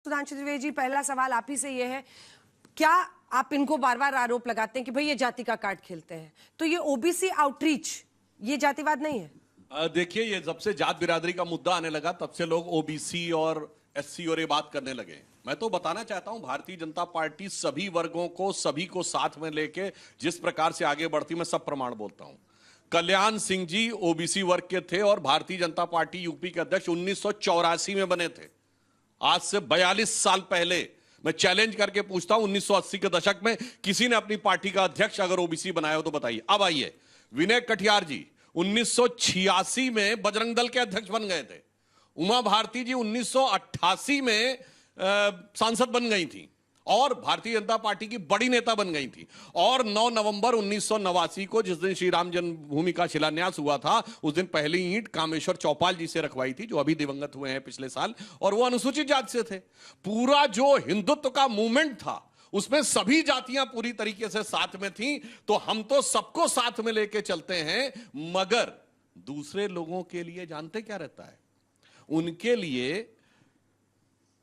सुधांशु त्रिवेदी जी, पहला सवाल आप ही से ये है, क्या आप इनको बार बार आरोप लगाते हैं कि भाई ये जाति का कार्ड खेलते हैं, तो ये ओबीसी आउटरीच ये जातिवाद नहीं है? देखिए, ये जब से जात बिरादरी का मुद्दा आने लगा तब से लोग ओबीसी और एससी और ये बात करने लगे। मैं तो बताना चाहता हूं, भारतीय जनता पार्टी सभी वर्गों को, सभी को साथ में लेके जिस प्रकार से आगे बढ़ती, मैं सब प्रमाण बोलता हूं। कल्याण सिंह जी ओबीसी वर्ग के थे और भारतीय जनता पार्टी यूपी के अध्यक्ष 1984 में बने थे। आज से 42 साल पहले मैं चैलेंज करके पूछता हूं, 1980 के दशक में किसी ने अपनी पार्टी का अध्यक्ष अगर ओबीसी बनाया हो तो बताइए। अब आइए, विनय कटियार जी 1986 में बजरंग दल के अध्यक्ष बन गए थे। उमा भारती जी 1988 में सांसद बन गई थी और भारतीय जनता पार्टी की बड़ी नेता बन गई थी। और 9 नवंबर 1989 को, जिस दिन श्री राम जन्मभूमि का शिलान्यास हुआ था, उस दिन पहली ईंट कामेश्वर चौपाल जी से रखवाई थी, जो अभी दिवंगत हुए हैं पिछले साल, और वो अनुसूचित जाति से थे। पूरा जो हिंदुत्व का मूवमेंट था उसमें सभी जातियां पूरी तरीके से साथ में थी। तो हम तो सबको साथ में लेके चलते हैं, मगर दूसरे लोगों के लिए जानते क्या रहता है? उनके लिए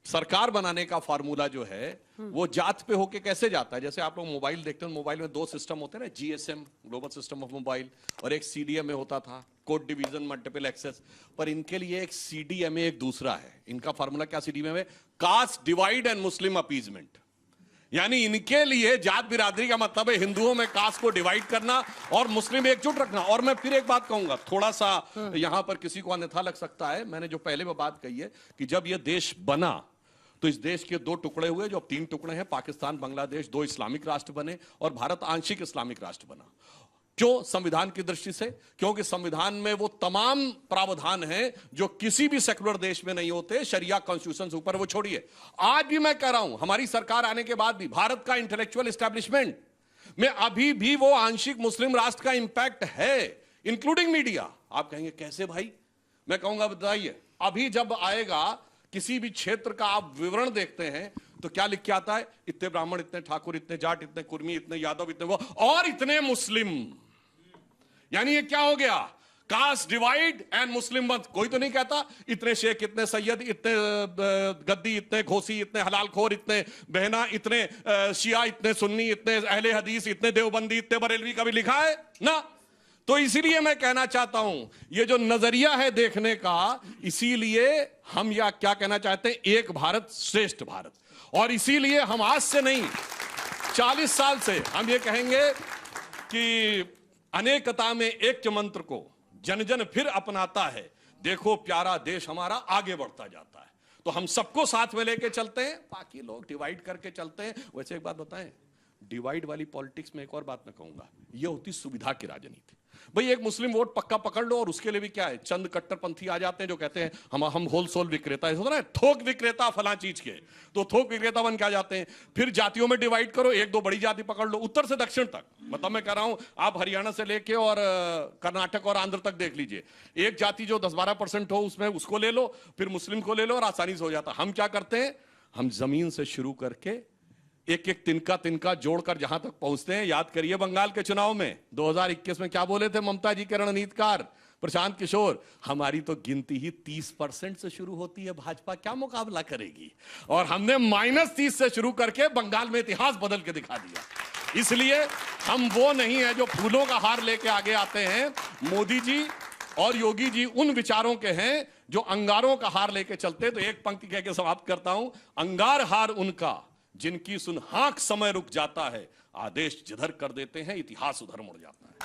सरकार बनाने का फार्मूला जो है वो जात पे होके कैसे जाता है? जैसे आप लोग मोबाइल देखते हैं, मोबाइल में 2 सिस्टम होते हैं ना, GSM global system of mobile, और एक सीडीएमए होता था, कोड डिवीजन मल्टीपल एक्सेस। पर इनके लिए एक सीडीएमए एक दूसरा है। इनका फार्मूला क्या CDMA? Caste divide and Muslim appeasement. यानी इनके लिए जात बिरादरी का मतलब है हिंदुओं में कास्ट को डिवाइड करना और मुस्लिम एकजुट रखना। और मैं फिर एक बात कहूंगा, थोड़ा सा यहां पर किसी को अन्यथा लग सकता है, मैंने जो पहले में बात कही है कि जब यह देश बना तो इस देश के 2 टुकड़े हुए, जो अब 3 टुकड़े हैं, पाकिस्तान, बांग्लादेश, 2 इस्लामिक राष्ट्र बने और भारत आंशिक इस्लामिक राष्ट्र बना। क्यों? संविधान की दृष्टि से, क्योंकि संविधान में वो तमाम प्रावधान हैं जो किसी भी सेकुलर देश में नहीं होते। शरिया कॉन्स्टिट्यूशन से ऊपर, वो छोड़िए। आज भी मैं कह रहा हूं, हमारी सरकार आने के बाद भी भारत का इंटेलेक्चुअल एस्टेब्लिशमेंट में अभी भी वो आंशिक मुस्लिम राष्ट्र का इंपैक्ट है, इंक्लूडिंग मीडिया। आप कहेंगे कैसे भाई? मैं कहूंगा बताइए। अभी जब आएगा किसी भी क्षेत्र का आप विवरण देखते हैं तो क्या लिख के आता है? इतने ब्राह्मण, इतने ठाकुर, इतने जाट, इतने कुर्मी, इतने यादव, इतने वो, और इतने मुस्लिम। यानी ये क्या हो गया? कास्ट डिवाइड एंड मुस्लिम मत। कोई तो नहीं कहता इतने शेख, इतने सैयद, इतने गद्दी, इतने घोसी, इतने हलालखोर, इतने बहना, इतने शिया, इतने सुन्नी, इतने अहले हदीस, इतने देवबंदी, इतने बरेलवी। कभी लिखा है ना? तो इसीलिए मैं कहना चाहता हूं, ये जो नजरिया है देखने का, इसीलिए हम या क्या कहना चाहते हैं, एक भारत श्रेष्ठ भारत। और इसीलिए हम आज से नहीं, 40 साल से हम ये कहेंगे कि अनेकता में एक मंत्र को जन जन फिर अपनाता है, देखो प्यारा देश हमारा आगे बढ़ता जाता है। तो हम सबको साथ में लेके चलते हैं, बाकी लोग डिवाइड करके चलते हैं। वैसे एक बात बताएं, डिवाइड वाली पॉलिटिक्स में एक और बात मैं कहूंगा, यह होती सुविधा की राजनीति। भाई एक मुस्लिम वोट पक्का पकड़ लो और उसके लिए भी क्या है, चंद कट्टरपंथी आ जाते हैं जो कहते हैं हम होलसेल विक्रेता है, थोक विक्रेता फला चीज के, तो थोक विक्रेता बन के आ जाते हैं। फिर जातियों में डिवाइड करो, 1-2 बड़ी जाति पकड़ लो, उत्तर से दक्षिण तक। मतलब मैं कह रहा हूं, आप हरियाणा से लेके और कर्नाटक और आंध्र तक देख लीजिए, एक जाति जो 10-12% हो उसमें उसको ले लो, फिर मुस्लिम को ले लो और आसानी से हो जाता। हम क्या करते हैं, हम जमीन से शुरू करके एक एक तिनका जोड़कर जहां तक पहुंचते हैं। याद करिए बंगाल के चुनाव में 2021 में क्या बोले थे ममता जी के रणनीतिकार प्रशांत किशोर? हमारी तो गिनती ही 30% से शुरू होती है, भाजपा क्या मुकाबला करेगी? और हमने -30 से शुरू करके बंगाल में इतिहास बदल के दिखा दिया। इसलिए हम वो नहीं है जो फूलों का हार लेके आगे आते हैं। मोदी जी और योगी जी उन विचारों के हैं जो अंगारों का हार लेके चलते। तो एक पंक्ति कह के समाप्त करता हूं, अंगार हार उनका जिनकी सुन हाक समय रुक जाता है, आदेश जिधर कर देते हैं इतिहास उधर मुड़ जाता है।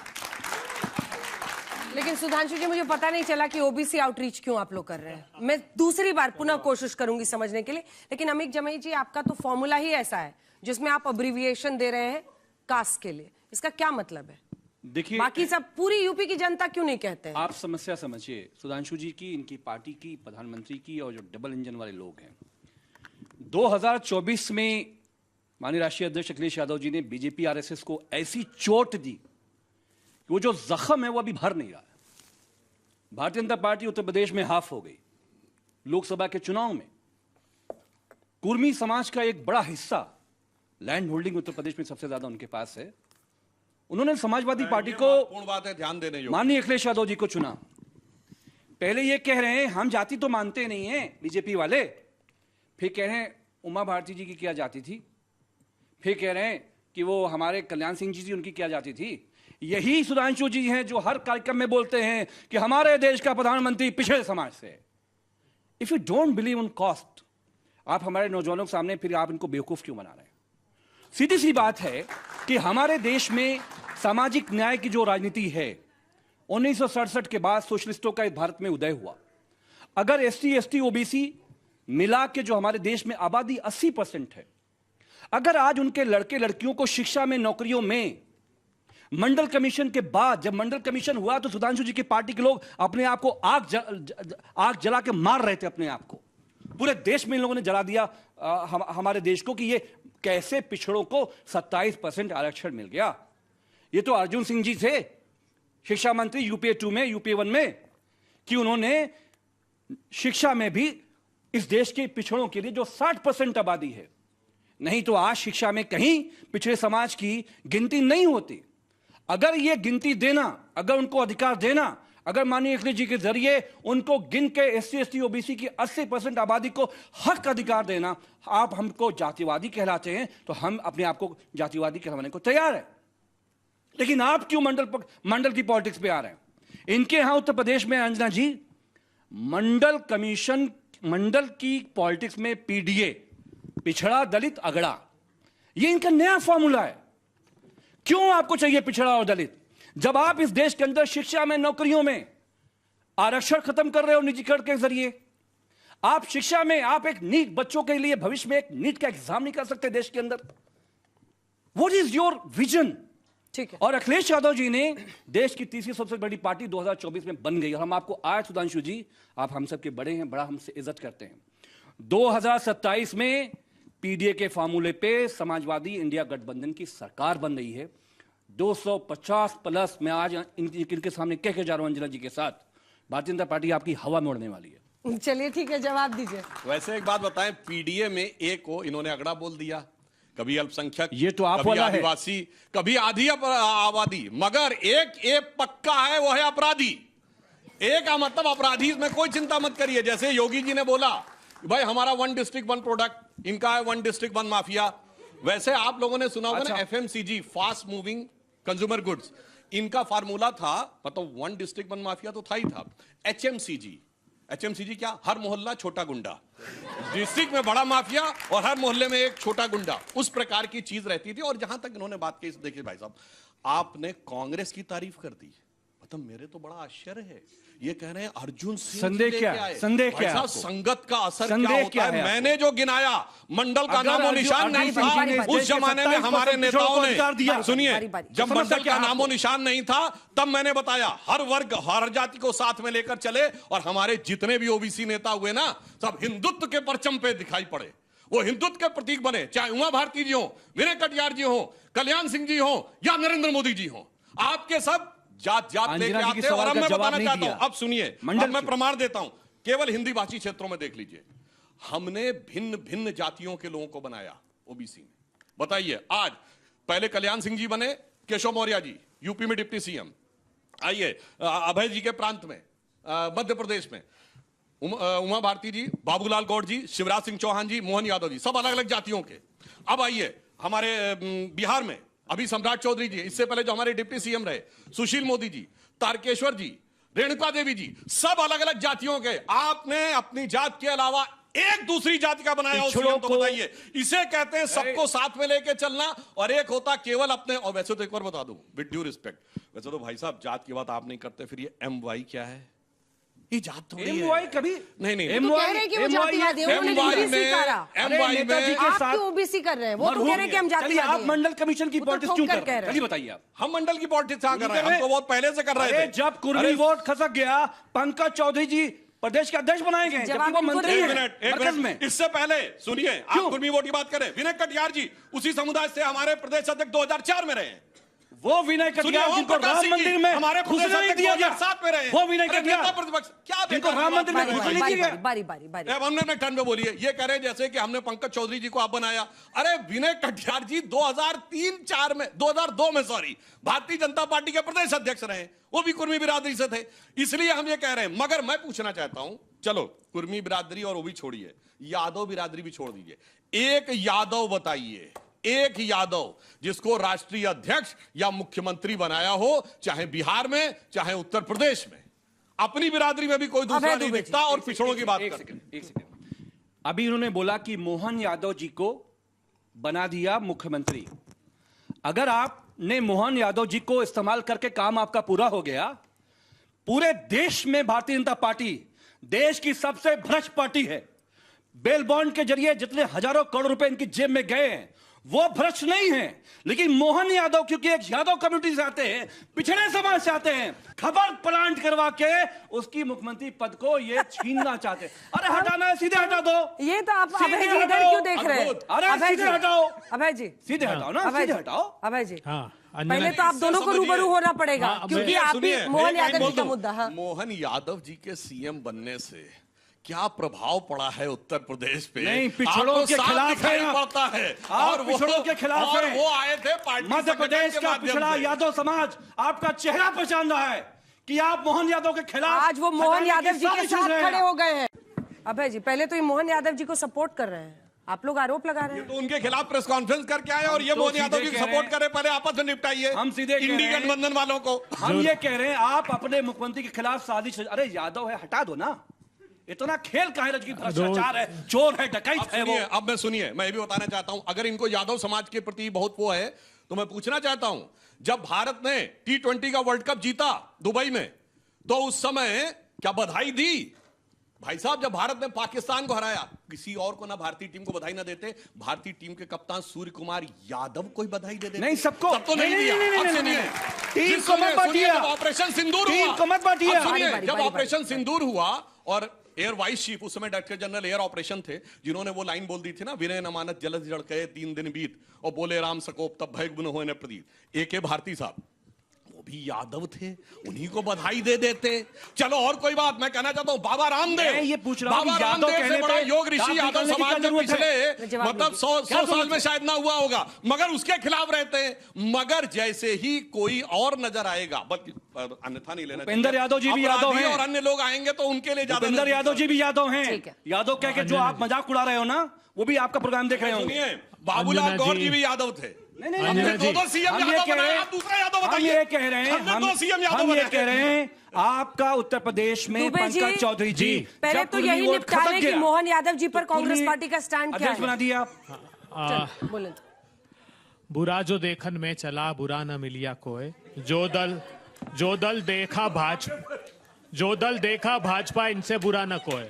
लेकिन सुधांशु जी, मुझे पता नहीं चला कि ओबीसी आउटरीच क्यों आप लोग कर रहे हैं। मैं दूसरी बार पुनः कोशिश करूंगी समझने के लिए। लेकिन अमित जमई जी, आपका तो फॉर्मूला ही ऐसा है जिसमें आप अब्रिविएशन दे रहे हैं कास्ट के लिए, इसका क्या मतलब है? देखिए, बाकी सब पूरी यूपी की जनता क्यों नहीं कहते हैं? आप समस्या समझिए सुधांशु जी की, इनकी पार्टी की, प्रधानमंत्री की, और जो डबल इंजन वाले लोग हैं। 2024 में माननीय राष्ट्रीय अध्यक्ष अखिलेश यादव जी ने बीजेपी आरएसएस को ऐसी चोट दी कि वो जो जख्म है वो अभी भर नहीं रहा है। भारतीय जनता पार्टी उत्तर प्रदेश में हाफ हो गई। लोकसभा के चुनाव में कुर्मी समाज का एक बड़ा हिस्सा, लैंड होल्डिंग उत्तर प्रदेश में सबसे ज्यादा उनके पास है, उन्होंने समाजवादी पार्टी को, पूर्ण बात है, ध्यान देने योग्य, माननीय अखिलेश यादव जी को चुना। पहले ये कह रहे हैं हम जाति तो मानते नहीं हैं बीजेपी वाले, फिर कह रहे हैं उमा भारती जी की किया जाती थी, फिर कह रहे हैं कि वो हमारे कल्याण सिंह जी उनकी किया जाती थी। यही सुधांशु जी हैं जो हर कार्यक्रम में बोलते हैं कि हमारे देश का प्रधानमंत्री पिछड़े समाज से है। If you don't believe on cost, आप हमारे नौजवानों के सामने फिर आप इनको बेवकूफ क्यों बना रहे हैं? सीधी सी बात है कि हमारे देश में सामाजिक न्याय की जो राजनीति है, 1967 के बाद सोशलिस्टों का इस भारत में उदय हुआ। अगर एसटी, एसटी, ओबीसी मिला के जो हमारे देश में आबादी 80% है, अगर आज उनके लड़के लड़कियों को शिक्षा में, नौकरियों में, मंडल कमीशन के बाद, जब मंडल कमीशन हुआ तो सुधांशु जी की पार्टी के लोग अपने आप को आग जला के मार रहे थे अपने आप को। पूरे देश में इन लोगों ने जला दिया हमारे देश को कि ये कैसे पिछड़ों को 27% आरक्षण मिल गया। ये तो अर्जुन सिंह जी थे शिक्षा मंत्री यूपीए 2 में, यूपीए 1 में, कि उन्होंने शिक्षा में भी इस देश के पिछड़ों के लिए जो 60% आबादी है, नहीं तो आज शिक्षा में कहीं पिछड़े समाज की गिनती नहीं होती। अगर ये गिनती देना, अगर उनको अधिकार देना, अगर माननीय अखिलेश जी के जरिए उनको गिन के एससी, एसटी, ओबीसी की 80% आबादी को हक अधिकार देना, आप हमको जातिवादी कहलाते हैं तो हम अपने आप को जातिवादी कहलाने को तैयार है। लेकिन आप क्यों मंडल की पॉलिटिक्स पे आ रहे हैं? इनके यहां उत्तर प्रदेश में अंजना जी, मंडल कमीशन, मंडल की पॉलिटिक्स में पीडीए, पिछड़ा दलित अगड़ा, ये इनका नया फॉर्मूला है। क्यों आपको चाहिए पिछड़ा और दलित, जब आप इस देश के अंदर शिक्षा में, नौकरियों में आरक्षण खत्म कर रहे हो निजीकरण के जरिए? आप शिक्षा में, आप एक नीट, बच्चों के लिए भविष्य में एक नीट का एग्जाम नहीं कर सकते देश के अंदर। What is your vision? ठीक है। और अखिलेश यादव जी ने देश की तीसरी सबसे बड़ी पार्टी 2024 में बन गई। और हम आपको आज, सुधांशु जी, आप हम सबके बड़े हैं, बड़ा हमसे इज्जत करते हैं, 2027 में पीडीए के फार्मूले पे समाजवादी इंडिया गठबंधन की सरकार बन रही है। 250 प्लस, मैं आज इनके सामने कह के जा रहा हूं अंजना जी के साथ, भारतीय जनता पार्टी आपकी हवा में उड़ने वाली है। चलिए ठीक है, जवाब दीजिए। वैसे एक बात बताएं, पीडीए में एक को इन्होंने अगड़ा बोल दिया, कभी अल्पसंख्यक, ये तो आप कभी वाला है, आदिवासी, कभी आधी आबादी, मगर एक पक्का है, वो है अपराधी। एक का मतलब अपराधी, इसमें कोई चिंता मत करिए। जैसे योगी जी ने बोला भाई हमारा 1 डिस्ट्रिक्ट 1 प्रोडक्ट, इनका है 1 डिस्ट्रिक्ट 1 माफिया। वैसे आप लोगों ने सुना होगा ना FMCG, fast moving consumer goods, इनका फार्मूला था, मतलब 1 डिस्ट्रिक्ट 1 माफिया तो था ही था। एचएमसीजी, एचएमसीजी क्या? हर मोहल्ला छोटा गुंडा, डिस्ट्रिक्ट में बड़ा माफिया और हर मोहल्ले में एक छोटा गुंडा, उस प्रकार की चीज रहती थी। और जहां तक इन्होंने बात की, देखिए भाई साहब, आपने कांग्रेस की तारीफ कर दी, मतलब मेरे तो बड़ा आश्चर्य है, ये कह रहे हैं अर्जुन सिंह संदेह क्या है? संदेह क्या है? संगत का असर संदेह क्या होता क्या है? है? मैंने जो गिनाया, मंडल का नामो निशान नहीं था उस जमाने में हमारे नेताओं ने। सुनिए, जब मंडल का नामो निशान नहीं था तब मैंने बताया हर वर्ग, हर जाति को साथ में लेकर चले, और हमारे जितने भी ओबीसी नेता हुए ना, सब हिंदुत्व के परचम पे दिखाई पड़े, वो हिंदुत्व के प्रतीक बने। चाहे उमा भारती जी हो, विनय कटियार जी हो, कल्याण सिंह जी हो या नरेंद्र मोदी जी हो, आपके सब जात लेके आते हैं। और अब मैं बताना चाहता हूं, अब सुनिए, अब मैं प्रमाण देता हूं, केवल हिंदी भाषी क्षेत्रों में देख लीजिए, हमने भिन्न भिन्न जातियों के लोगों को बनाया ओबीसी में। बताइए, आज पहले कल्याण सिंह जी बने, केशव मौर्य जी यूपी में डिप्टी सीएम, आइए अभय जी के प्रांत में मध्य प्रदेश में उमा भारती जी, बाबूलाल गौड़ जी, शिवराज सिंह चौहान जी, मोहन यादव जी, सब अलग अलग जातियों के। अब आइए हमारे बिहार में अभी सम्राट चौधरी जी, इससे पहले जो हमारे डिप्टी सीएम रहे सुशील मोदी जी, तारकेश्वर जी, रेणुका देवी जी, सब अलग अलग जातियों के। आपने अपनी जात के अलावा एक दूसरी जाति का बनाया हो तो बताइए, इसे कहते हैं सबको साथ में लेके चलना। और एक होता केवल अपने, और वैसे तो एक बार बता दूं विद ड्यू रिस्पेक्ट, वैसे तो भाई साहब जात की बात आप नहीं करते, फिर ये MY क्या है? ये जात थोड़ी है। MY कभी कह नहीं, रहे हैं कि वो जातिवादी है, उन्होंने ओबीसी करा। नेताजी के आप साथ क्यों ओबीसी कर रहे हैं? वो तो कह रहे हैं कि हम जातिवादी हैं। आप मंडल कमीशन की पॉलिटिक्स क्यों कर रहे हैं? बताइए आप। हम मंडल की पॉलिटिक्स क्या कर रहे हैं? हम तो बहुत पहले से कर रहे थे। जब कुर्मी वोट खसक गया, पंकज चौधरी जी प्रदेश के अध्यक्ष बनाए गए, जबकि वो मंत्री हैं मरकज में। इससे पहले सुनिए, आप कुर्मी वोट की बात करें, विनय कटियार जी उसी समुदाय से हमारे प्रदेश अध्यक्ष 2004 में रहे। वो विनय कटियार जिनको राम मंदिर में हमारे घुसने नहीं दिया गया, 7 में रहे। वो विनय कटियार प्रतिपक्ष क्या जिनको राम मंदिर में घुसने नहीं दिया गया। बारी अब हमने टर्न में बोलिए, ये कह रहे जैसे कि हमने पंकज चौधरी जी को आप बनाया। अरे विनय कटियार जी 2003-4 में, 2002 में सॉरी, भारतीय जनता पार्टी के प्रदेश अध्यक्ष रहे, वो भी कुर्मी बिरादरी से थे। इसलिए हम ये कह रहे हैं। मगर मैं पूछना चाहता हूं, चलो कुर्मी बिरादरी और वो भी छोड़िए, यादव बिरादरी भी छोड़ दीजिए। एक यादव बताइए, एक यादव जिसको राष्ट्रीय अध्यक्ष या मुख्यमंत्री बनाया हो, चाहे बिहार में चाहे उत्तर प्रदेश में। अपनी बिरादरी में भी कोई दूसरा नहीं दिखता और पिछड़ों की बात करते। एक सेकंड। अभी उन्होंने बोला कि मोहन यादव जी को बना दिया मुख्यमंत्री। अगर आपने मोहन यादव जी को इस्तेमाल करके काम आपका पूरा हो गया, पूरे देश में भारतीय जनता पार्टी देश की सबसे भ्रष्ट पार्टी है। बेल बॉन्ड के जरिए जितने हजारों करोड़ रुपए इनकी जेब में गए हैं वो भ्रष्ट नहीं है, लेकिन मोहन यादव क्योंकि एक यादव कम्युनिटी से आते हैं, पिछड़े समाज से आते हैं, खबर प्लांट करवा के उसकी मुख्यमंत्री पद को ये छीनना चाहते हैं। अरे हटाना है, सीधे हटा दो। ये तो आप अभय जी इधर क्यों देख रहे हैं? अरे सीधे हटाओ, अभय जी सीधे हटाओ ना, सीधे हटाओ। अभय जी हाँ, पहले तो आप दोनों को रूबरू होना पड़ेगा, क्योंकि आप भी मोहन यादव जी का मुद्दा। हाँ। मोहन यादव जी के सीएम बनने से क्या प्रभाव पड़ा है उत्तर प्रदेश पे? नहीं, पिछड़ों के खिलाफ है, पड़ता है। और पिछड़ों के खिलाफ और है। वो आए थे पार्टी मध्य प्रदेश का पिछड़ा यादव समाज आपका चेहरा पहचान रहा है कि आप मोहन यादव के खिलाफ आज वो मोहन यादव जी के साथ खड़े हो। हो गए हैं। अभय जी पहले तो ये मोहन यादव जी को सपोर्ट कर रहे हैं, आप लोग आरोप लगा रहे हैं। तो उनके खिलाफ प्रेस कॉन्फ्रेंस करके आए और ये मोहन यादव जी को सपोर्ट करे। पहले आपस में निपटाइए हम सीधे इंडी गठबंधन वालों को। हम ये कह रहे हैं आप अपने मुख्यमंत्री के खिलाफ साजिश। अरे यादव है, हटा दो ना, इतना खेल काहे रच की भ्रष्टाचार है, चोर है, डकैत है वो। अब मैं सुनिए, मैं ये भी बताना चाहता हूं, अगर इनको यादव समाज के प्रति बहुत वो है तो मैं पूछना चाहता हूं, जब भारत ने T20 का वर्ल्ड कप जीता दुबई में, तो उस समय क्या बधाई दी? भाई साहब, जब भारत ने पाकिस्तान को हराया, किसी और को ना भारतीय टीम को बधाई ना देते, भारतीय टीम के कप्तान सूर्य कुमार यादव को ही बधाई दे देते। नहीं, सबको तो नहीं दिया। अब सुनिए, टीम को मत बांटिए, जब ऑपरेशन सिंदूर हुआ, टीम को मत बांटिए। अब सुनिए, जब ऑपरेशन सिंदूर हुआ और एयर वाइस चीफ, उस समय डायरेक्टर जनरल एयर ऑपरेशन थे, जिन्होंने वो लाइन बोल दी थी ना, विनय नमानत जलद जड़ कहे 3 दिन बीत, और बोले राम सकोप तब भय गुन होने प्रदीप। AK भारती साहब वो भी यादव थे, उन्हीं को बधाई दे देते। चलो और कोई बात मैं कहना चाहता हूं, बाबा रामदेव, ये पूछ रहा हूं, बाबा यादव रामदेव से बड़ा योग ऋषि यादव समाज में पिछले मतलब 100 साल में शायद ना हुआ होगा, मगर उसके खिलाफ रहते हैं। मगर जैसे ही कोई और नजर आएगा, बल्कि अन्यथा नहीं लेना, भूपेंद्र यादव जी भी यादव हैं और अन्य लोग आएंगे तो उनके लिए ज्यादा। भूपेंद्र यादव जी भी यादव हैं। यादव कह के जो आप मजाक उड़ा रहे हो ना, वो भी आपका प्रोग्राम देख रहे होंगे। बाबूलाल गौर जी भी यादव थे। नहीं, दो सीएम यादव बनाए, आप दूसरा यादव बताइए। हम ये कह रहे हैं, हम ये कह रहे हैं, आपका उत्तर प्रदेश में पंकज चौधरी जी पहले तो यही निपटा लें कि मोहन यादव जी पर कांग्रेस पार्टी का स्टैंड क्या है। बना दिया। बोले बुरा जो देखन में चला, बुरा न मिलिया कोई। जो दल देखा भाजपा, इनसे बुरा न कोई।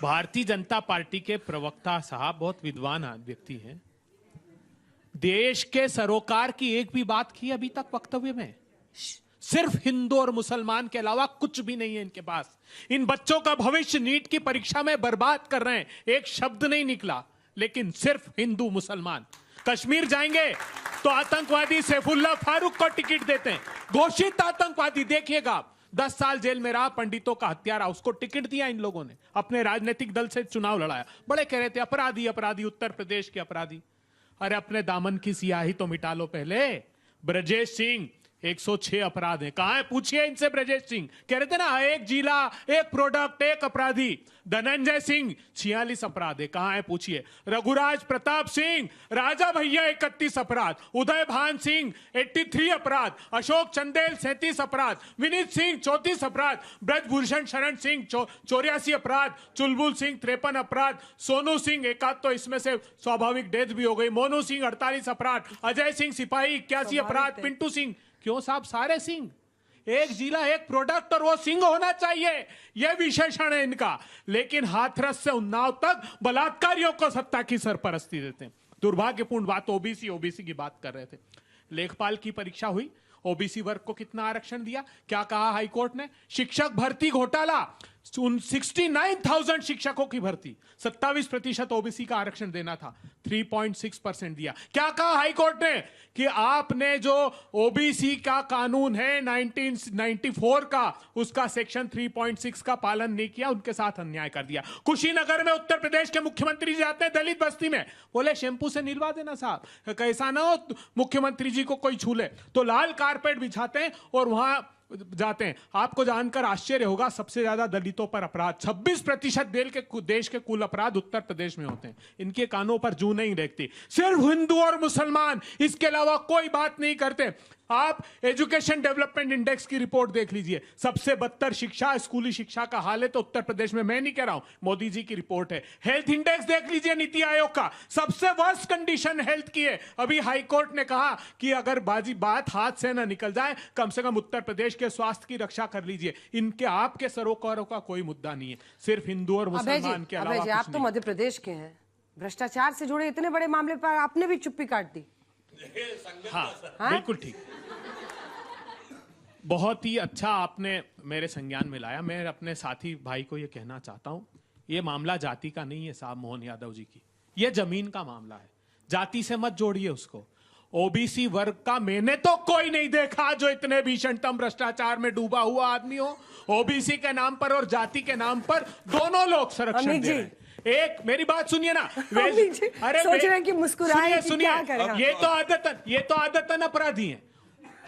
भारतीय जनता पार्टी के प्रवक्ता साहब बहुत विद्वान व्यक्ति हैं। देश के सरोकार की एक भी बात की अभी तक वक्तव्य में? सिर्फ हिंदू और मुसलमान के अलावा कुछ भी नहीं है इनके पास। इन बच्चों का भविष्य नीट की परीक्षा में बर्बाद कर रहे हैं, एक शब्द नहीं निकला, लेकिन सिर्फ हिंदू मुसलमान। कश्मीर जाएंगे तो आतंकवादी सैफुल्लाह फारूक को टिकट देते हैं, घोषित आतंकवादी। देखिएगा आप, 10 साल जेल में रहा, पंडितों का हत्यारा, उसको टिकट दिया इन लोगों ने, अपने राजनीतिक दल से चुनाव लड़ाया। बड़े कह रहे थे अपराधी अपराधी, उत्तर प्रदेश के अपराधी। अरे अपने दामन की सियाही तो मिटा लो पहले। ब्रजेश सिंह 106 अपराध है, कहां है पूछिए इनसे। ब्रजेश सिंह कह रहे थे ना, एक जिला एक प्रोडक्ट एक अपराधी। धनंजय सिंह 46 अपराध है, कहां है पूछिए। रघुराज प्रताप सिंह, राजा भैया 31 अपराध। उदय भान सिंह 83 अपराध। अशोक चंदेल 37 अपराध। विनीत सिंह 34 अपराध। ब्रजभूषण शरण सिंह 84 अपराध। चुलबुल सिंह 53 अपराध। सोनू सिंह एक आध तो इसमें से स्वाभाविक डेथ भी हो गई। मोनू सिंह 48 अपराध। अजय सिंह सिपाही 81 अपराध। पिंटू सिंह, क्यों साहब सारे सिंह, एक जिला एक प्रोडक्ट, और वो सिंह होना चाहिए, यह विशेषण है इनका। लेकिन हाथरस से उन्नाव तक बलात्कारियों को सत्ता की सरपरस्ती देते हैं। दुर्भाग्यपूर्ण बात, ओबीसी की बात कर रहे थे। लेखपाल की परीक्षा हुई, ओबीसी वर्ग को कितना आरक्षण दिया? क्या कहा हाईकोर्ट ने? शिक्षक भर्ती घोटाला, 69,000 शिक्षकों की भर्ती, 27% ओबीसी का आरक्षण देना था, 3.6% दिया। क्या कहा हाईकोर्ट ने? कि आपने जो ओबीसी का कानून है 1994 का, उसका सेक्शन 3.6 का पालन नहीं किया, उनके साथ अन्याय कर दिया। कुशीनगर में उत्तर प्रदेश के मुख्यमंत्री जाते हैं दलित बस्ती में, बोले शैंपू से निलवा देना साहब, कैसा ना हो मुख्यमंत्री जी को कोई छू ले, तो लाल कारपेट बिछाते हैं और वहां जाते हैं। आपको जानकर आश्चर्य होगा, सबसे ज्यादा दलितों पर अपराध 26% देश के कुल अपराध उत्तर प्रदेश में होते हैं। इनके कानों पर जू नहीं देखती, सिर्फ हिंदू और मुसलमान, इसके अलावा कोई बात नहीं करते। आप एजुकेशन डेवलपमेंट इंडेक्स की रिपोर्ट देख लीजिए, सबसे बदतर शिक्षा, स्कूली शिक्षा का हाल है तो उत्तर प्रदेश में। मैं नहीं कह रहा हूं, मोदी जी की रिपोर्ट है। हेल्थ इंडेक्स देख लीजिए नीति आयोग का, सबसे वर्स्ट कंडीशन हेल्थ की है। अभी हाई कोर्ट ने कहा कि अगर बात हाथ से ना निकल जाए, कम से कम उत्तर प्रदेश के स्वास्थ्य की रक्षा कर लीजिए। इनके आपके सरोकारों का कोई मुद्दा नहीं है, सिर्फ हिंदू और मुसलमान के अलावा अभय जी, आप तो मध्य प्रदेश के हैं, भ्रष्टाचार से जुड़े इतने बड़े मामले पर आपने भी चुप्पी काट दी। हाँ, बिल्कुल ठीक, बहुत ही अच्छा आपने मेरे संज्ञान में लाया। मैं अपने साथी भाई को यह कहना चाहता हूं, यह मामला जाति का नहीं है साहब मोहन यादव जी की, यह जमीन का मामला है। जाति से मत जोड़िए उसको। ओबीसी वर्ग का मैंने तो कोई नहीं देखा जो इतने भीषणतम भ्रष्टाचार में डूबा हुआ आदमी हो। ओबीसी के नाम पर और जाति के नाम पर दोनों लोग संरक्षण दे रहे हैं। एक मेरी बात सुनिए ना, अरे सोच रहे हैं कि मुस्कुराए, सुनिए, ये तो आदतन अपराधी हैं।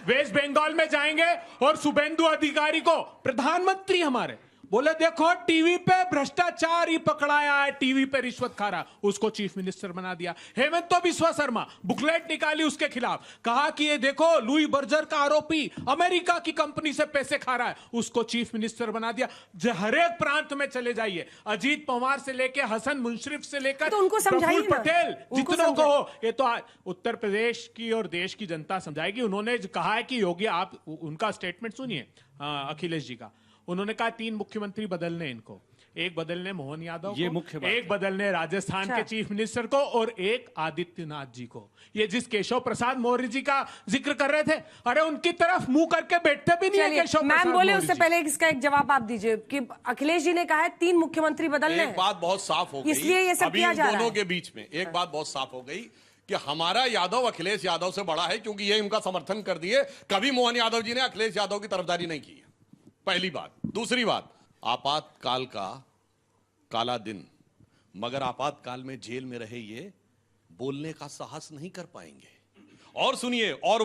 वेस्ट बंगाल में जाएंगे और शुभेंदु अधिकारी को प्रधानमंत्री हमारे बोले देखो टीवी पे भ्रष्टाचार ही पकड़ाया है, टीवी पे रिश्वत खा रहा, उसको चीफ मिनिस्टर बना दिया। हेमंत बिस्वा शर्मा बुकलेट निकाली उसके खिलाफ, कहा कि ये देखो लुई बर्जर का आरोपी अमेरिका की कंपनी से पैसे खा रहा है, उसको चीफ मिनिस्टर बना दिया। हर एक प्रांत में चले जाइए, अजीत पवार से लेकर हसन मुश्रीफ से लेकर तो उनको समझाइए प्रफुल्ल पटेल, जितनों को हो, ये तो उत्तर प्रदेश की और देश की जनता समझाएगी। उन्होंने कहा है कि योगी, आप उनका स्टेटमेंट सुनिए अखिलेश जी का, उन्होंने कहा 3 मुख्यमंत्री बदलने इनको, एक बदलने मोहन यादव ये को, मुख्य बात एक बदलने राजस्थान के चीफ मिनिस्टर को और एक आदित्यनाथ जी को। ये जिस केशव प्रसाद मौर्य जी का जिक्र कर रहे थे, अरे उनकी तरफ मुंह करके बैठते भी नहीं है केशव प्रसाद। मैम बोले उससे पहले इसका एक जवाब आप दीजिए कि अखिलेश जी ने कहा है 3 मुख्यमंत्री बदलने। एक बात बहुत साफ हो गई, इसलिए ये सब किया जा रहा है। दोनों के बीच में एक बात बहुत साफ हो गई कि हमारा यादव अखिलेश यादव से बड़ा है, क्योंकि ये उनका समर्थन कर दिए। कभी मोहन यादव जी ने अखिलेश यादव की तरफदारी नहीं की, पहली बात। दूसरी बात, आपातकाल का काला दिन, मगर आपातकाल में जेल में रहे ये बोलने का साहस नहीं कर पाएंगे। और सुनिए, और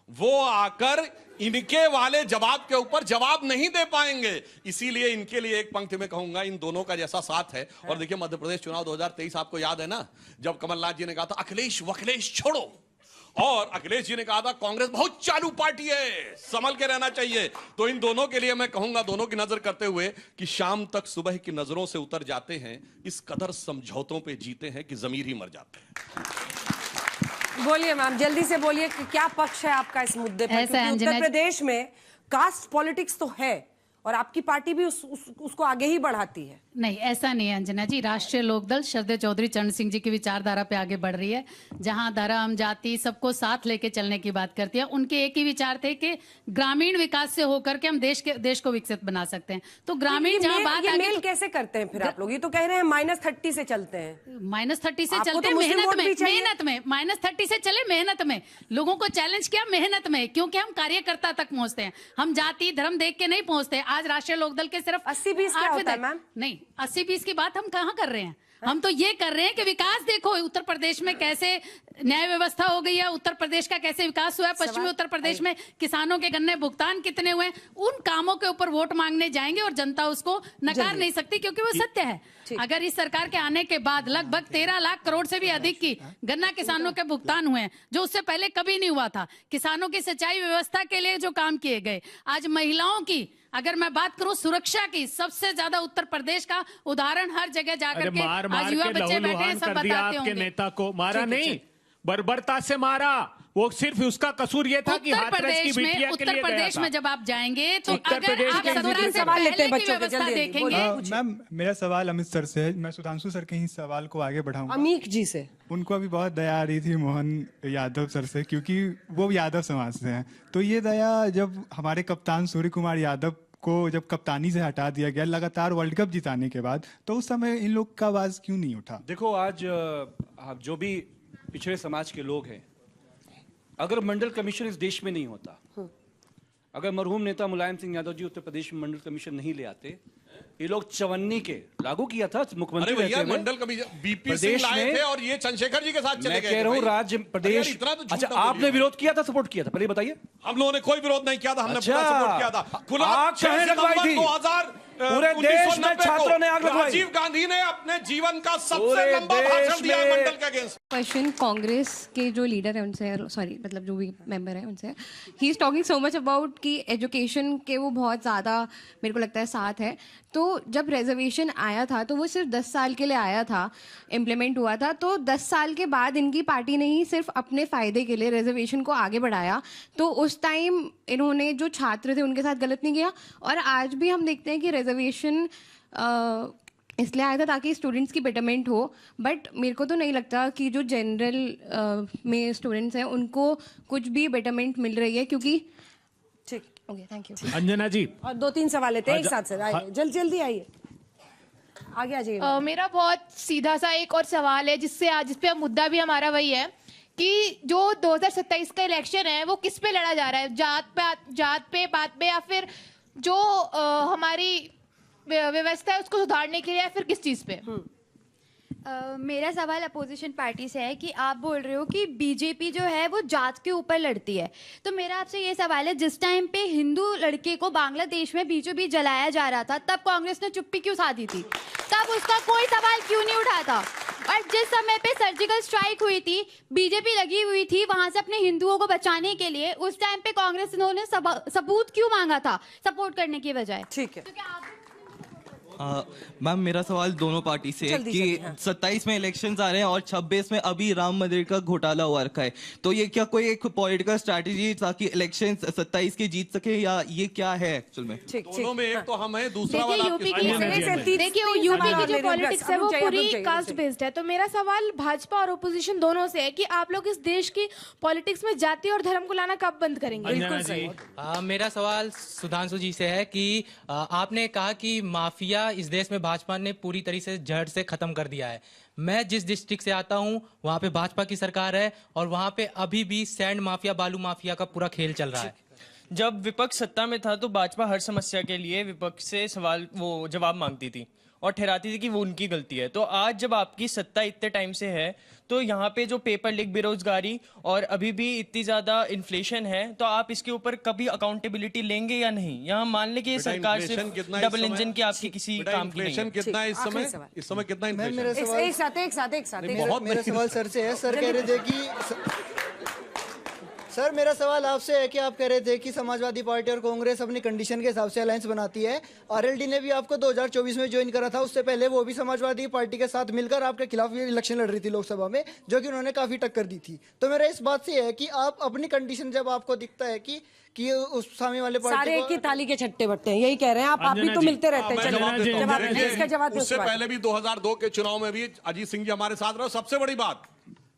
वो आकर इनके वाले जवाब के ऊपर जवाब नहीं दे पाएंगे। इसीलिए इनके लिए एक पंक्ति में कहूंगा, इन दोनों का जैसा साथ है। और देखिए मध्य प्रदेश चुनाव 2023 आपको याद है ना, जब कमलनाथ जी ने कहा था अखिलेश वखिलेश छोड़ो, और अखिलेश जी ने कहा था कांग्रेस बहुत चालू पार्टी है, संभल के रहना चाहिए। तो इन दोनों के लिए मैं कहूंगा, दोनों की नजर करते हुए, कि शाम तक सुबह की नजरों से उतर जाते हैं, इस कदर समझौतों पे जीते हैं कि जमीर ही मर जाते हैं। बोलिए मैम, जल्दी से बोलिए कि क्या पक्ष है आपका इस मुद्दे पर, क्योंकि उत्तर प्रदेश में कास्ट पॉलिटिक्स तो है और आपकी पार्टी भी उसको आगे ही बढ़ाती है। नहीं, ऐसा नहीं है अंजना जी। राष्ट्रीय लोकदल श्रद्धेय चौधरी चरण सिंह जी की विचारधारा पे आगे बढ़ रही है, जहां धर्म जाति सबको साथ लेके चलने की बात करती है। उनके एक ही विचार थे कि ग्रामीण विकास से होकर के हम देश को विकसित बना सकते हैं। तो ग्रामीण जहां बात ये मेल कैसे करते हैं फिर आप लोग? ये तो कह रहे हैं -30 से चलते हैं। -30 से आपको चलते तो मुस्लिम वोट भी चाहिए। मेहनत में -30 से चले, मेहनत में लोगों को चैलेंज किया, मेहनत में, क्योंकि हम कार्यकर्ता तक पहुंचते हैं, हम जाति धर्म देख के नहीं पहुंचते। आज राष्ट्रीय लोकदल के सिर्फ 80-20 क्या होता है मैम? नहीं, 80-20 की बात हम कहां कर रहे हैं? हम तो ये कर रहे हैं कि विकास देखो उत्तर प्रदेश में कैसे न्याय व्यवस्था हो गई है, उत्तर प्रदेश का कैसे विकास हुआ है, पश्चिमी उत्तर प्रदेश में किसानों के गन्ने भुगतान कितने हुए। उन कामों के ऊपर वोट मांगने जाएंगे और जनता उसको नकार नहीं सकती, क्योंकि वो सत्य है। अगर इस सरकार के आने के बाद लगभग 13 लाख करोड़ से भी अधिक की गन्ना किसानों के भुगतान हुए हैं, जो उससे पहले कभी नहीं हुआ था। किसानों की सिंचाई व्यवस्था के लिए जो काम किए गए, आज महिलाओं की अगर मैं बात करूं सुरक्षा की, सबसे ज्यादा उत्तर प्रदेश का उदाहरण हर जगह जाकर के आज युवा बच्चे बैठे हैं, सब बताते होंगे। नेता को मारा नहीं, बर्बरता से मारा। वो सिर्फ उसका कसूर ये था कि हाथरस की बिटिया के लिए उत्तर प्रदेश में जब आप जाएंगे तो उत्तर अगर प्रदेश आप के 17 से सवाल लेते पहले हैं की बच्चों के, व्यवस्था जल्दी देखेंगे। मैम मेरा सवाल अमित सर से है, मैं सुधांशु सर के ही सवाल को आगे बढ़ाऊंगा। अमीक जी से उनको अभी बहुत दया आ रही थी मोहन यादव सर से, क्योंकि वो यादव समाज से हैं। तो ये दया जब हमारे कप्तान सूर्य कुमार यादव को जब कप्तानी से हटा दिया गया लगातार वर्ल्ड कप जिताने के बाद, तो उस समय इन लोग का आवाज क्यों नहीं उठा? देखो, आज जो भी पिछड़े समाज के लोग हैं, अगर मंडल कमीशन इस देश में नहीं होता, अगर मरहूम नेता मुलायम सिंह यादव जी उत्तर प्रदेश में मंडल कमीशन नहीं ले आते, ये लोग 54 के लागू किया था अरे मुख्यमंत्री भैया रहते हुए। मंडल कमीशन बीपी सिंह प्रदेश लाए में- थे और ये चंद्रशेखर जी के साथ चले मैं गए कह थे रहा हूँ भाई। राज्य अरे यार, प्रदेश। इतना तो झूठ अच्छा, ना बोलिए। आपने विरोध किया था, सपोर्ट किया था, पहले बताइए। हम लोगों ने कोई विरोध नहीं किया था, हमने अच्छा। पूरा सपोर्ट किया था। खुला आग 6 कहाँ लगवाई सितंबर थी? 2000 पूरे देश में 1990 छात्रों ने आग को लगवाई। राजीव गांधी ने अपने जीवन का सबसे पूरे लंबा देश भाषण दिया है में- मंडल के अगेंस्ट। क्वेश्चन कांग्रेस के जो लीडर है उनसे, सॉरी मतलब जो भी मेंबर है उनसे, he is talking so much about कि एजुकेशन के वो बहुत ज़्यादा मेरे को लगता है साथ है। तो जब रिजर्वेशन आया था तो वो सिर्फ 10 साल के लिए आया था, इम्प्लीमेंट हुआ था। तो 10 साल के बाद इनकी पार्टी ने ही सिर्फ अपने फ़ायदे के लिए रिजर्वेशन को आगे बढ़ाया। तो उस टाइम इन्होंने जो छात्र थे उनके साथ गलत नहीं किया। और आज भी हम देखते हैं कि रिजर्वेशन इसलिए आया था ताकि स्टूडेंट्स की बेटरमेंट हो। बट मेरे को तो नहीं लगता कि जो जनरल में स्टूडेंट्स हैं उनको कुछ भी बेटरमेंट मिल रही है, क्योंकि ठीक। Okay thank you. Anjana ji, और 2-3 सवाल लेते हैं एक साथ से, आइए जल्दी जल्दी आइए, आगे आ जाइए। मेरा बहुत सीधा सा एक और सवाल है जिस पे मुद्दा भी हमारा वही है कि जो 2027 का इलेक्शन है वो किस पे लड़ा जा रहा है, जात पे बात पे, या फिर जो हमारी व्यवस्था है उसको सुधारने के लिए, या फिर किस चीज पे? मेरा सवाल अपोजिशन पार्टी से है कि आप बोल रहे हो कि बीजेपी जो है वो जात के ऊपर लड़ती है। तो मेरा आपसे ये सवाल है, जिस टाइम पे हिंदू लड़के को बांग्लादेश में बीचों बीच जलाया जा रहा था तब कांग्रेस ने चुप्पी क्यों साधी थी? तब उसका कोई सवाल क्यों नहीं उठा था? और जिस समय पे सर्जिकल स्ट्राइक हुई थी, बीजेपी लगी हुई थी वहां से अपने हिंदुओं को बचाने के लिए, उस टाइम पे कांग्रेस ने सबूत क्यों मांगा था सपोर्ट करने की बजाय? ठीक है, तो क्या आप मैम मेरा सवाल दोनों पार्टी से है जल्दी, कि जल्दी, हाँ। 27 में इलेक्शंस आ रहे हैं और 26 में अभी राम मंदिर का घोटाला हुआ रखा है। तो ये क्या कोई एक पॉलिटिकल स्ट्रैटेजी ताकि इलेक्शंस 27 के जीत सके, या ये क्या है एक्चुअल में? ठीक दोनों में एक तो हम है, दूसरा देखिए वाला यूपी किसमें है? देखिए यूपी की जो पॉलिटिक्स है वो पूरी कास्ट बेस्ड है। तो मेरा सवाल भाजपा और ओपोजिशन दोनों से है कि आप लोग इस देश की पॉलिटिक्स में जाति और धर्म को लाना कब बंद करेंगे? अंजना जी, मेरा सवाल सुधांशु जी से है कि आपने कहा कि माफिया इस देश में भाजपा ने पूरी तरीके से जड़ से खत्म कर दिया है। मैं जिस डिस्ट्रिक्ट से आता हूं वहां पे भाजपा की सरकार है और वहां पे अभी भी सैंड माफिया, बालू माफिया का पूरा खेल चल रहा है। जब विपक्ष सत्ता में था तो भाजपा हर समस्या के लिए विपक्ष से जवाब मांगती थी और ठहराती थी कि वो उनकी गलती है। तो आज जब आपकी सत्ता इतने टाइम से है तो यहाँ पे जो पेपर लीक, बेरोजगारी और अभी भी इतनी ज्यादा इन्फ्लेशन है, तो आप इसके ऊपर कभी अकाउंटेबिलिटी लेंगे या नहीं? यहाँ मान ले कि ये सरकार सिर्फ डबल इंजन की आपकी किसी काम की नहीं इन्फ्लेशन है। कितना है इस आखिरी समय? सवाल। इस समय कितना मैं इन्फ्लेशन? मेरा एक साथ एक साथ एक साथ एक बहुत मेरा सवाल सर से है। सर कह रहे थे कि सर मेरा सवाल आपसे है कि आप कह रहे थे कि समाजवादी पार्टी और कांग्रेस अपनी कंडीशन के हिसाब से अलायंस बनाती है। आरएलडी ने भी आपको 2024 में ज्वाइन करा था, उससे पहले वो भी समाजवादी पार्टी के साथ मिलकर आपके खिलाफ ये इलेक्शन लड़ रही थी लोकसभा में, जो कि उन्होंने काफी टक्कर दी थी। तो मेरा इस बात से है कि आप अपनी कंडीशन जब आपको दिखता है कि उस सामने वाले सारे पार्टी एक ही थाली के छट्टे बट्टे हैं, यही कह रहे हैं आप भी अंजना तो जी, मिलते रहते हैं। मैं चलो जवाब देता हूं। जवाब देखिए, दीजिए, इसका जवाब उससे दो। पहले भी 2002 के चुनाव में भी अजीत सिंह जी हमारे साथ रहे। सबसे बड़ी बात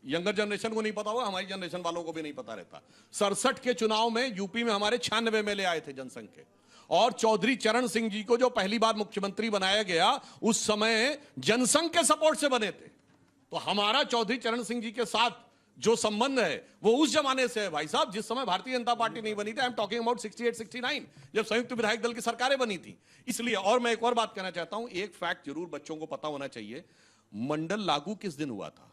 यंगर जनरेशन को नहीं पता होगा, हमारी जनरेशन वालों को भी नहीं पता रहता। 67 के चुनाव में यूपी में हमारे 96 एमएलए आए थे जनसंघ के, और चौधरी चरण सिंह जी को जो पहली बार मुख्यमंत्री बनाया गया उस समय जनसंघ के सपोर्ट से बने थे। तो हमारा चौधरी चरण सिंह जी के साथ जो संबंध है वो उस जमाने से है भाई साहब, जिस समय भारतीय जनता पार्टी नहीं बनी थी। आई एम टॉकिंग अबाउट 68-69, जब संयुक्त विधायक दल की सरकारें बनी थी। इसलिए, और मैं एक और बात कहना चाहता हूं, एक फैक्ट जरूर बच्चों को पता होना चाहिए, मंडल लागू किस दिन हुआ था,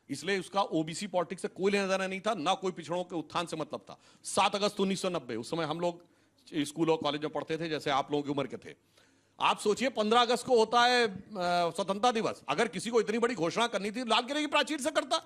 इसलिए उसका ओबीसी पॉलिटिक्स से कोई लेना देना नहीं था, ना कोई पिछड़ों के उत्थान से मतलब था। 7 अगस्त 1990, उस समय हम लोग स्कूल और कॉलेज में पढ़ते थे, जैसे आप लोगों की उम्र के थे। आप सोचिए 15 अगस्त को होता है स्वतंत्रता दिवस, अगर किसी को इतनी बड़ी घोषणा करनी थी लाल किले की प्राचीर से करता।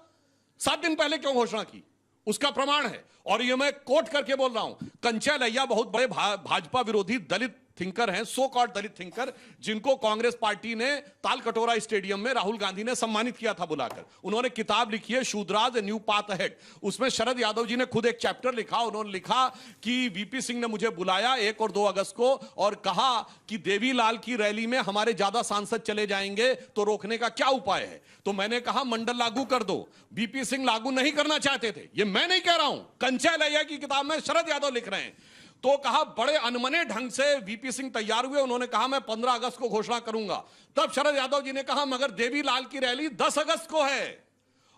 7 दिन पहले क्यों घोषणा की, उसका प्रमाण है। और ये मैं कोट करके बोल रहा हूं, कंचा लैया बहुत बड़े भाजपा विरोधी दलित थिंकर हैं, सो कॉल्ड दलित थिंकर, जिनको कांग्रेस पार्टी ने तालकटोरा स्टेडियम में राहुल गांधी ने सम्मानित किया था बुलाकर। उन्होंने किताब लिखी है Shudras a new path ahead, उसमें शरद यादव जी ने खुद एक चैप्टर लिखा। उन्होंने लिखा कि वीपी सिंह ने मुझे बुलाया 1 और 2 अगस्त को और कहा कि देवीलाल की रैली में हमारे ज्यादा सांसद चले जाएंगे तो रोकने का क्या उपाय है। तो मैंने कहा मंडल लागू कर दो। वीपी सिंह लागू नहीं करना चाहते थे, ये मैं नहीं कह रहा हूं, कंचा लैया की किताब में शरद यादव लिख रहे हैं। तो कहा, बड़े अनमने ढंग से वीपी सिंह तैयार हुए, उन्होंने कहा मैं 15 अगस्त को घोषणा करूंगा। तब शरद यादव जी ने कहा मगर देवीलाल की रैली 10 अगस्त को है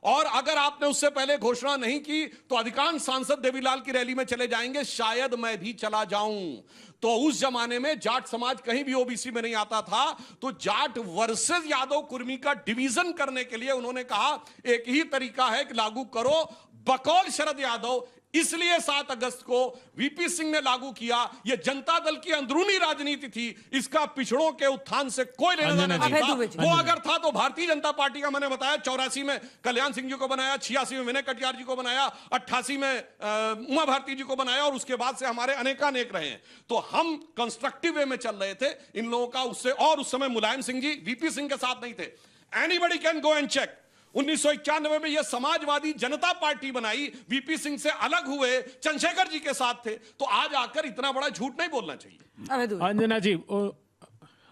और अगर आपने उससे पहले घोषणा नहीं की तो अधिकांश सांसद देवीलाल की रैली में चले जाएंगे, शायद मैं भी चला जाऊं। तो उस जमाने में जाट समाज कहीं भी ओबीसी में नहीं आता था, तो जाट वर्सेस यादव कुर्मी का डिवीजन करने के लिए उन्होंने कहा एक ही तरीका है कि लागू करो बकौल शरद यादव। इसलिए 7 अगस्त को वीपी सिंह ने लागू किया। यह जनता दल की अंदरूनी राजनीति थी, इसका पिछड़ों के उत्थान से कोई लेना देना नहीं था। वो अगर था तो भारतीय जनता पार्टी का, मैंने बताया 84 में कल्याण सिंह जी को बनाया, 86 में विनय कटियार जी को बनाया, 88 में उमा भारती जी को बनाया, और उसके बाद से हमारे अनेकानेक रहे हैं। तो हम कंस्ट्रक्टिव वे में चल रहे थे इन लोगों का उससे, और उस समय मुलायम सिंह जी वीपी सिंह के साथ नहीं थे। Anybody can go and check. 1991 में यह समाजवादी जनता पार्टी बनाई, वीपी सिंह से अलग हुए, चंद्रशेखर जी के साथ थे। तो आज आकर इतना बड़ा झूठ नहीं बोलना चाहिए। अंजना जी,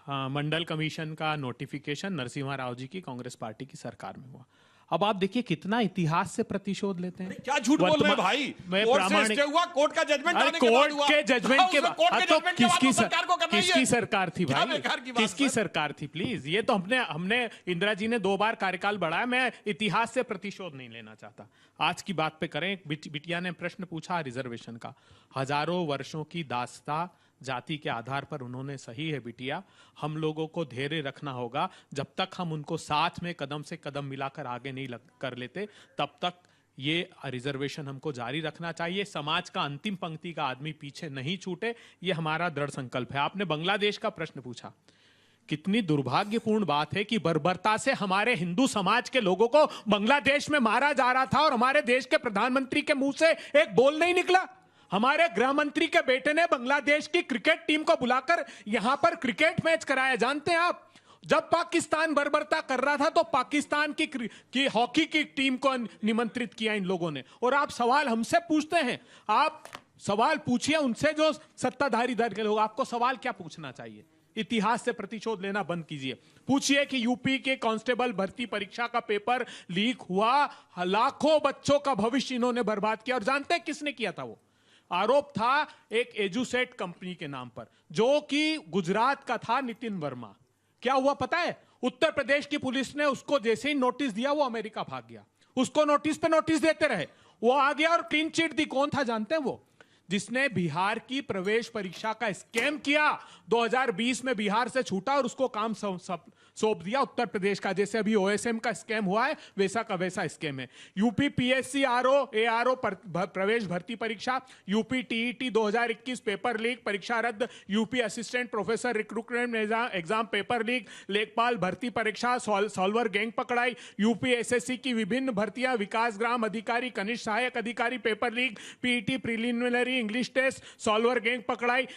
मंडल कमीशन का नोटिफिकेशन नरसिम्हा राव जी की कांग्रेस पार्टी की सरकार में हुआ। अब आप देखिए कितना इतिहास से प्रतिशोध लेते हैं। क्या झूठ बोल रहे हैं भाई? मैं कोर्ट से स्टे हुआ, कोर्ट का जजमेंट आने के बाद कोर्ट हुआ। के जजमेंट के बाद किसकी सरकार थी भाई? किसकी सरकार थी? प्लीज, ये तो हमने इंदिरा जी ने 2 बार कार्यकाल बढ़ाया। मैं इतिहास से प्रतिशोध नहीं लेना चाहता। आज की बात पे करें। बिटिया ने प्रश्न पूछा रिजर्वेशन का। हजारों वर्षों की दास्ता जाति के आधार पर उन्होंने, सही है बिटिया, हम लोगों को धैर्य रखना होगा। जब तक हम उनको साथ में कदम से कदम मिलाकर आगे नहीं कर लेते, तब तक ये रिजर्वेशन हमको जारी रखना चाहिए। समाज का अंतिम पंक्ति का आदमी पीछे नहीं छूटे, ये हमारा दृढ़ संकल्प है। आपने बांग्लादेश का प्रश्न पूछा। कितनी दुर्भाग्यपूर्ण बात है कि बर्बरता से हमारे हिंदू समाज के लोगों को बांग्लादेश में मारा जा रहा था और हमारे देश के प्रधानमंत्री के मुंह से एक बोल नहीं निकला। हमारे गृह मंत्री के बेटे ने बांग्लादेश की क्रिकेट टीम को बुलाकर यहां पर क्रिकेट मैच कराया। जानते हैं आप, जब पाकिस्तान बर्बरता कर रहा था तो पाकिस्तान की हॉकी की टीम को निमंत्रित किया इन लोगों ने। और आप सवाल हमसे पूछते हैं। आप सवाल पूछिए उनसे जो सत्ताधारी दल के लोग। आपको सवाल क्या पूछना चाहिए? इतिहास से प्रतिशोध लेना बंद कीजिए। पूछिए कि यूपी के कांस्टेबल भर्ती परीक्षा का पेपर लीक हुआ, लाखों बच्चों का भविष्य इन्होंने बर्बाद किया। और जानते हैं किसने किया था? वो आरोप था एक एजुसेट कंपनी के नाम पर, जो कि गुजरात का था, नितिन वर्मा। क्या हुआ पता है? उत्तर प्रदेश की पुलिस ने उसको जैसे ही नोटिस दिया वो अमेरिका भाग गया। उसको नोटिस पे नोटिस देते रहे, वो आ गया और क्लीन चिट दी। कौन था जानते हैं? वो जिसने बिहार की प्रवेश परीक्षा का स्कैम किया। 2020 में बिहार से छूटा और उसको काम सौंप दिया उत्तर प्रदेश का। जैसे अभी ओएसएम का स्कैम हुआ है, वैसा का वैसा स्कैम है। यूपी पीएससी एआरओ प्रवेश भर्ती परीक्षा, यूपी टीईटी 2021 पेपर लीक, परीक्षा रद्द, UP assistant professor recruitment exam paper leak, लेखपाल भर्ती परीक्षा, सॉल्वर गैंग पकड़ाई, यूपी एसएससी की विभिन्न भर्तियां, विकास ग्राम अधिकारी, कनिष्ठ सहायक अधिकारी paper leak, PET preliminary English test, solver gang पकड़ाई।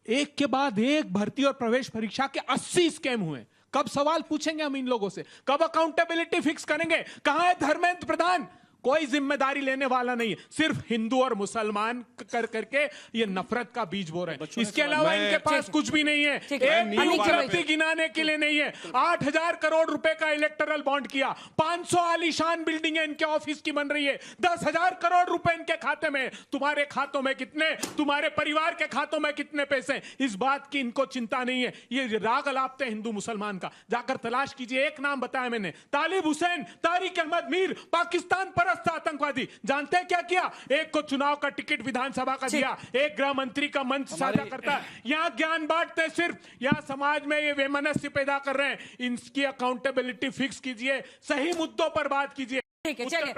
एक के बाद एक भर्ती और प्रवेश परीक्षा के 80 स्कैम हुए। कब सवाल पूछेंगे हम इन लोगों से? कब अकाउंटेबिलिटी फिक्स करेंगे? कहां है धर्मेंद्र प्रधान? कोई जिम्मेदारी लेने वाला नहीं है। सिर्फ हिंदू और मुसलमान कर करके ये नफरत का बीज बो रहे हैं। इसके अलावा इनके पास कुछ भी नहीं है। एक उपलब्धि गिनाने के लिए नहीं है। 8,000 करोड़ रुपए का इलेक्टोरल बॉन्ड किया। 500 आलीशान बिल्डिंगें इनके ऑफिस की बन रही है। 10,000 करोड़ रुपए इनके खाते में। तुम्हारे खातों में कितने? तुम्हारे परिवार के खातों में कितने पैसे? इस बात की इनको चिंता नहीं है। ये राग अलापते हिंदू मुसलमान का। जाकर तलाश कीजिए। एक नाम बताया मैंने, तालिब हुसैन, तारिक अहमद मीर, पाकिस्तान पर आतंकवादी। जानते हैं क्या किया? एक को चुनाव का टिकट विधानसभा का दिया, एक गृह मंत्री का मंच साझा करता है। यहां ज्ञान बांटते, सिर्फ यहां समाज में ये वैमनस्य पैदा कर रहे हैं। इनकी अकाउंटेबिलिटी फिक्स कीजिए, सही मुद्दों पर बात कीजिए। ठीक है, चलिए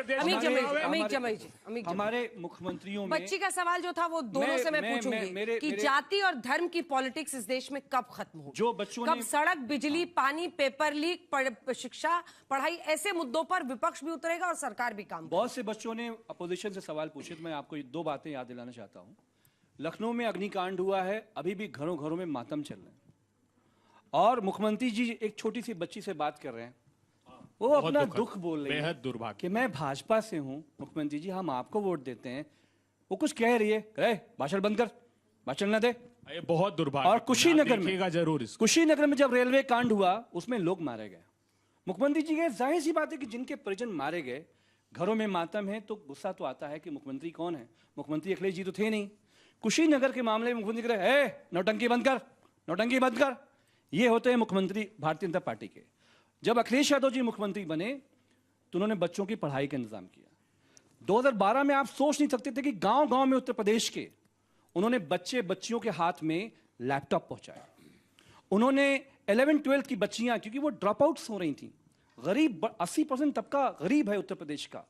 अमित जमाई जी, हमारे मुख्यमंत्रियों में बच्ची का सवाल जो था वो दोनों से मैं पूछूंगी कि जाति और धर्म की पॉलिटिक्स इस देश में कब खत्म होगी? जो बच्चों कब सड़क, बिजली, पानी, पेपर लीक, शिक्षा, पढ़ाई, ऐसे मुद्दों पर विपक्ष भी उतरेगा और सरकार भी काम? बहुत से बच्चों ने अपोजिशन से सवाल पूछे, तो मैं आपको 2 बातें याद दिलाना चाहता हूँ। लखनऊ में अग्निकांड हुआ है, अभी भी घरों घरों में मातम चल रहे हैं, और मुख्यमंत्री जी एक छोटी सी बच्ची से बात कर रहे हैं। वो अपना दुख बोल रही है, बेहद दुर्भाग्य कि मैं भाजपा से हूं, मुख्यमंत्री जी हम आपको वोट देते हैं। वो कुछ कह रही है, कहे भाषण बंद कर, भाषण न दे। ये बहुत दुर्भाग्य। और कुशीनगर में, जरूर कुशीनगर में जब रेलवे कांड हुआ, उसमें लोग मारे गए। मुख्यमंत्री जी के जाहिर सी बात है कि जिनके परिजन मारे गए, घरों में मातम है, तो गुस्सा तो आता है कि मुख्यमंत्री कौन है? मुख्यमंत्री अखिलेश जी तो थे नहीं। कुशीनगर के मामले में मुख्यमंत्री कह रहे, नौटंकी बंद कर, नौटंकी बंद कर। ये होते हैं मुख्यमंत्री भारतीय जनता पार्टी के। जब अखिलेश यादव जी मुख्यमंत्री बने तो उन्होंने बच्चों की पढ़ाई का इंतजाम किया। 2012 में आप सोच नहीं सकते थे कि गांव-गांव में उत्तर प्रदेश के उन्होंने बच्चियों के हाथ में लैपटॉप पहुंचाया। उन्होंने 11-12 की बच्चियां, क्योंकि वो ड्रॉप आउट्स हो रही थी, गरीब 80% तबका गरीब है उत्तर प्रदेश का,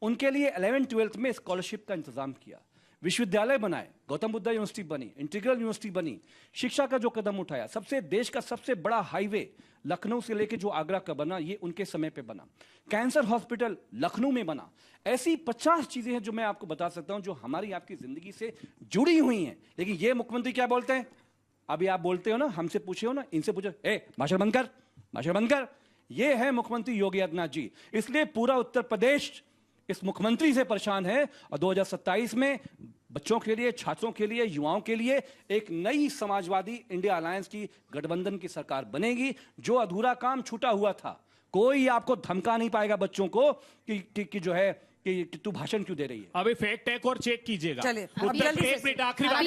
उनके लिए 11-12 में स्कॉलरशिप का इंतजाम किया। विश्वविद्यालय बनाए, गौतम बुद्ध यूनिवर्सिटी बनी, इंटीग्रल यूनिवर्सिटी बनी, शिक्षा का जो कदम उठाया, देश का सबसे बड़ा हाईवे लखनऊ से लेकर जो आगरा का बना, ये उनके समय पे बना। कैंसर हॉस्पिटल लखनऊ में बना। ऐसी 50 चीजें हैं जो मैं आपको बता सकता हूं जो हमारी आपकी जिंदगी से जुड़ी हुई हैं। लेकिन ये मुख्यमंत्री क्या बोलते हैं? अभी आप बोलते हो ना, हमसे पूछे हो ना, इनसे पूछो, भाषण बंद कर, भाषण बंद कर। ये है मुख्यमंत्री योगी आदित्यनाथ जी। इसलिए पूरा उत्तर प्रदेश इस मुख्यमंत्री से परेशान है और 2027 में बच्चों के लिए, छात्रों के लिए, युवाओं के लिए एक नई समाजवादी इंडिया अलायंस की गठबंधन की सरकार बनेगी। जो अधूरा काम छूटा हुआ था, कोई आपको धमका नहीं पाएगा बच्चों को कि जो है कि तू भाषण क्यों दे रही है। अभी फैक्ट चेक और चेक कीजिएगा। चलिए, एक मिनट, आखिरी बात,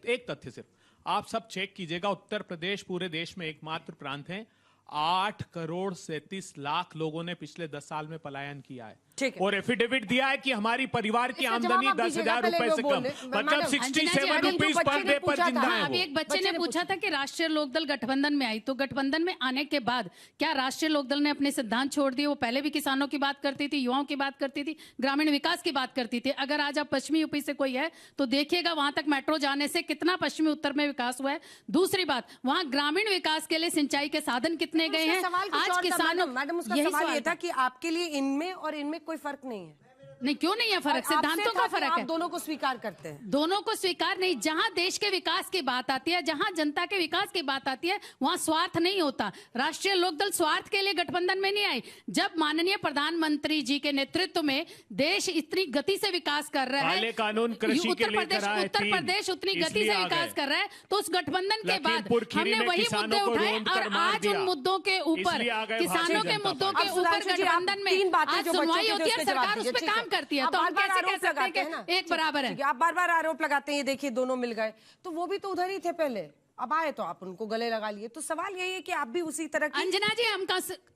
एक तथ्य सिर्फ आप सब चेक कीजिएगा। उत्तर प्रदेश पूरे देश में एकमात्र प्रांत है 8,37,00,000 लोगों ने पिछले 10 साल में पलायन किया है और एफिडेविट दिया है कि हमारी परिवार की आमदनी 10,000 रुपए से कम, मतलब 67 रुपीज पर डे पर जिंदा है। अभी एक बच्चे ने पूछा था कि राष्ट्रीय लोकदल गठबंधन में आई, तो गठबंधन में आने के बाद क्या राष्ट्रीय लोकदल ने अपने सिद्धांत छोड़ दिए? वो पहले भी किसानों की बात करती थी, युवाओं की बात करती थी, ग्रामीण विकास की बात करती थी। अगर आज आप पश्चिमी यूपी से कोई है तो देखिएगा वहां तक मेट्रो जाने से कितना पश्चिमी उत्तर में विकास हुआ है। दूसरी बात, वहां ग्रामीण विकास के लिए सिंचाई के साधन कितने गए हैं? आज किसानों, मैडम उसका सवाल ये था कि आपके लिए इनमें और इनमें कोई फर्क नहीं है। नहीं, क्यों नहीं है फर्क? सिद्धांतों का फर्क है। दोनों को स्वीकार करते हैं। दोनों को स्वीकार नहीं। जहां देश के विकास की बात आती है, जहां जनता के विकास की बात आती है, वहां स्वार्थ नहीं होता। राष्ट्रीय लोकदल स्वार्थ के लिए गठबंधन में नहीं आई। जब माननीय प्रधानमंत्री जी के नेतृत्व में देश इतनी गति से विकास कर रहा है, उत्तर प्रदेश उतनी गति से विकास कर रहा है, तो उस गठबंधन के बाद हमने वही मुद्दे उठाए और आज उन मुद्दों के ऊपर, किसानों के मुद्दों के ऊपर गठबंधन में आज सुनवाई होती है, सरकार उस पर काम करती है। तो हम कैसे कह सकते हैं कि एक बराबर है? आप बार-बार आरोप लगाते हैं, ये देखिए दोनों मिल गए, तो वो भी तो उधर ही थे पहले, अब आए तो आप उनको गले लगा लिए। तो सवाल यही है कि आप भी उसी तरह की। अंजना जी,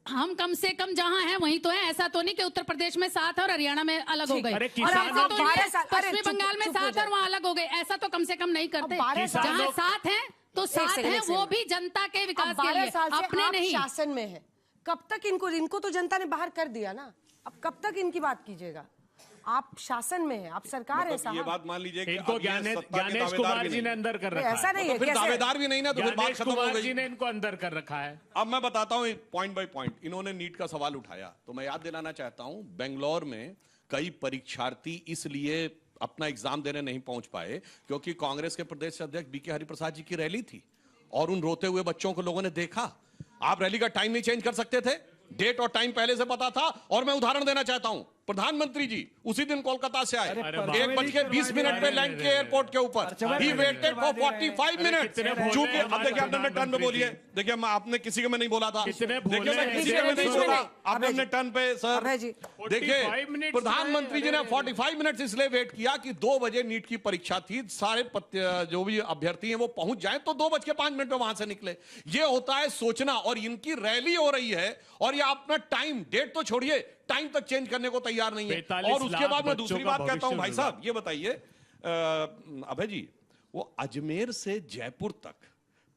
हम कम से कम जहां हैं वहीं तो है। ऐसा तो नहीं कि उत्तर प्रदेश में 7 और हरियाणा में अलग हो गए, और ऐसा तो नहीं पश्चिमी बंगाल में 7 और वहां अलग हो गए। ऐसा तो कम से कम नहीं करते। जहां 7 है तो 7 है, वो भी जनता के विकास के लिए, अपने नहीं। शासन में है, कब तक इनको तो जनता ने बाहर कर दिया ना, अब कब तक इनकी बात कीजिएगा? आप शासन में है, आप सरकार है साहब। ये बात मान लीजिए कि इनको ज्ञानेश कुमार जी ने अंदर कर रखा है। ऐसा नहीं है, फिर दावेदार भी नहीं ना, तो फिर बात खत्म हो गई। जी ने इनको अंदर कर रखा है। अब मैं बताता हूं पॉइंट बाय पॉइंट। इन्होंने नीट का सवाल उठाया, तो मैं याद दिलाना चाहता हूं, बेंगलोर में कई परीक्षार्थी इसलिए अपना एग्जाम देने नहीं पहुंच पाए क्योंकि कांग्रेस के प्रदेश अध्यक्ष बीके हरिप्रसाद जी की रैली थी और उन रोते हुए बच्चों को लोगों ने देखा। आप रैली का टाइम नहीं चेंज कर सकते थे? डेट और टाइम पहले से पता था। और मैं उदाहरण देना चाहता हूं, प्रधानमंत्री जी उसी दिन कोलकाता से आए, 1:20 पे लैंड के एयरपोर्ट के ऊपर। He waited for 45 minute. चूंकि अब देखिए, आपने टर्न पे बोलिए, देखिए आपने किसी के में नहीं बोला था, देखिए मैं किसी के में नहीं बोला, आपने अपने टर्न पे सर देखिए प्रधानमंत्री जी ने 45 मिनट इसलिए वेट किया कि 2 बजे नीट की परीक्षा थी, सारे जो भी अभ्यर्थी हैं वो पहुंच जाए, तो 2:05 पे वहां से निकले। ये होता है सोचना। और इनकी रैली हो रही है और ये अपना टाइम, डेट तो छोड़िए, टाइम तक चेंज करने को तैयार नहीं है। और उसके बाद मैं दूसरी बात कहता हूं, भाई साहब ये बताइए अभय जी, वो अजमेर से जयपुर तक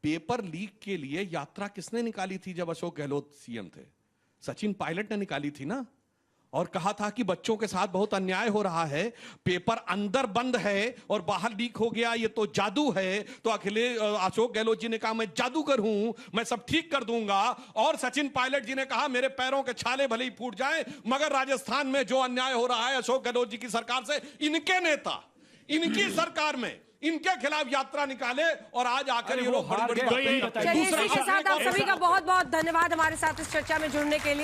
पेपर लीक के लिए यात्रा किसने निकाली थी जब अशोक गहलोत सीएम थे? सचिन पायलट ने निकाली थी ना, और कहा था कि बच्चों के साथ बहुत अन्याय हो रहा है, पेपर अंदर बंद है और बाहर लीक हो गया, ये तो जादू है। तो अशोक गहलोत जी ने कहा मैं जादूगर हूं, मैं सब ठीक कर दूंगा। और सचिन पायलट जी ने कहा मेरे पैरों के छाले भले ही फूट जाएं, मगर राजस्थान में जो अन्याय हो रहा है अशोक गहलोत जी की सरकार से, इनके नेता इनकी सरकार में इनके खिलाफ यात्रा निकाले और आज आकर ये लोग बड़ी बड़ी बातें। इसी के साथ आप सभी का बहुत बहुत धन्यवाद हमारे साथ इस चर्चा में जुड़ने के लिए।